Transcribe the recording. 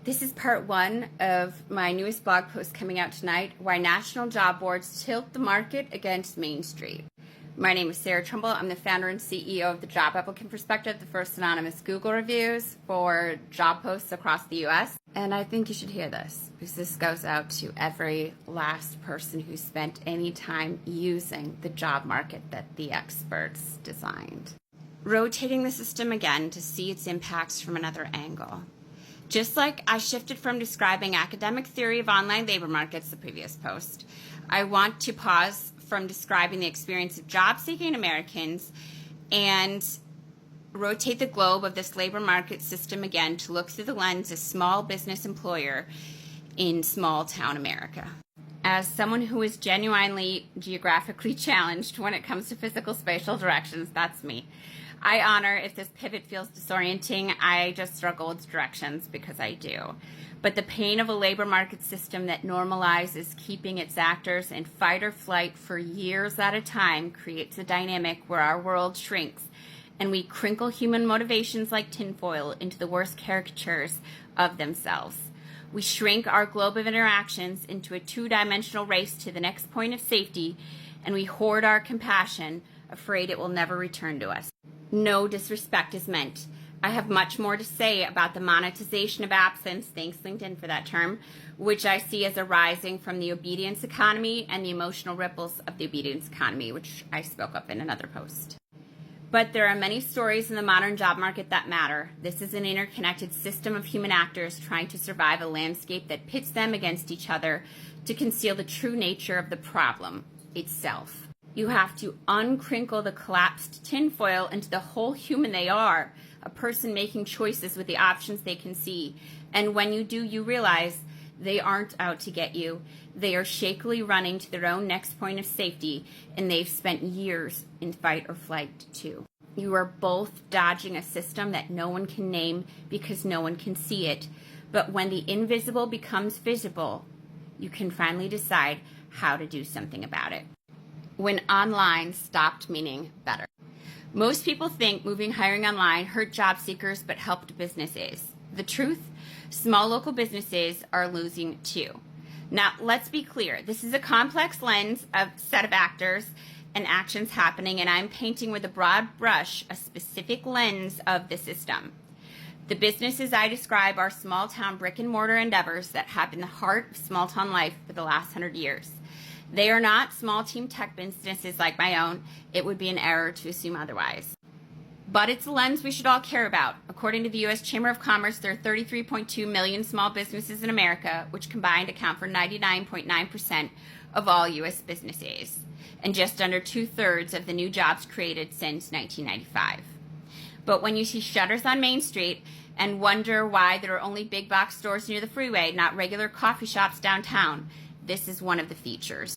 This is part one of my newest blog post coming out tonight, Why National Job Boards Tilt the Market Against Main Street. My name is Sarah Trimble. I'm the founder and CEO of the Job Applicant Perspective, the first anonymous Google reviews for job posts across the U.S. And I think you should hear this, because this goes out to every last person who spent any time using the job market that the experts designed. Rotating the system again to see its impacts from another angle. Just like I shifted from describing academic theory of online labor markets, the previous post, I want to pause from describing the experience of job-seeking Americans and rotate the globe of this labor market system again to look through the lens of small business employer in small-town America. As someone who is genuinely geographically challenged when it comes to physical spatial directions, that's me. I honor if this pivot feels disorienting. I just struggle with directions because I do. But the pain of a labor market system that normalizes keeping its actors in fight or flight for years at a time creates a dynamic where our world shrinks and we crinkle human motivations like tinfoil into the worst caricatures of themselves. We shrink our globe of interactions into a two-dimensional race to the next point of safety, and we hoard our compassion, afraid it will never return to us. No disrespect is meant. I have much more to say about the monetization of absence, thanks LinkedIn for that term, which I see as arising from the obedience economy and the emotional ripples of the obedience economy, which I spoke of in another post. But there are many stories in the modern job market that matter. This is an interconnected system of human actors trying to survive a landscape that pits them against each other to conceal the true nature of the problem itself. You have to uncrinkle the collapsed tinfoil into the whole human they are, a person making choices with the options they can see. And when you do, you realize they aren't out to get you. They are shakily running to their own next point of safety, and they've spent years in fight or flight too. You are both dodging a system that no one can name because no one can see it. But when the invisible becomes visible, you can finally decide how to do something about it. When online stopped meaning better. Most people think moving hiring online hurt job seekers but helped businesses. The truth, small local businesses are losing too. Now, let's be clear. This is a complex lens of set of actors and actions happening, and I'm painting with a broad brush a specific lens of the system. The businesses I describe are small-town brick-and-mortar endeavors that have been the heart of small-town life for the last 100 years. They are not small-team tech businesses like my own. It would be an error to assume otherwise. But it's a lens we should all care about. According to the U.S. Chamber of Commerce, there are 33.2 million small businesses in America, which combined account for 99.9% of all U.S. businesses, and just under 2/3 of the new jobs created since 1995. But when you see shutters on Main Street and wonder why there are only big box stores near the freeway, not regular coffee shops downtown, this is one of the features.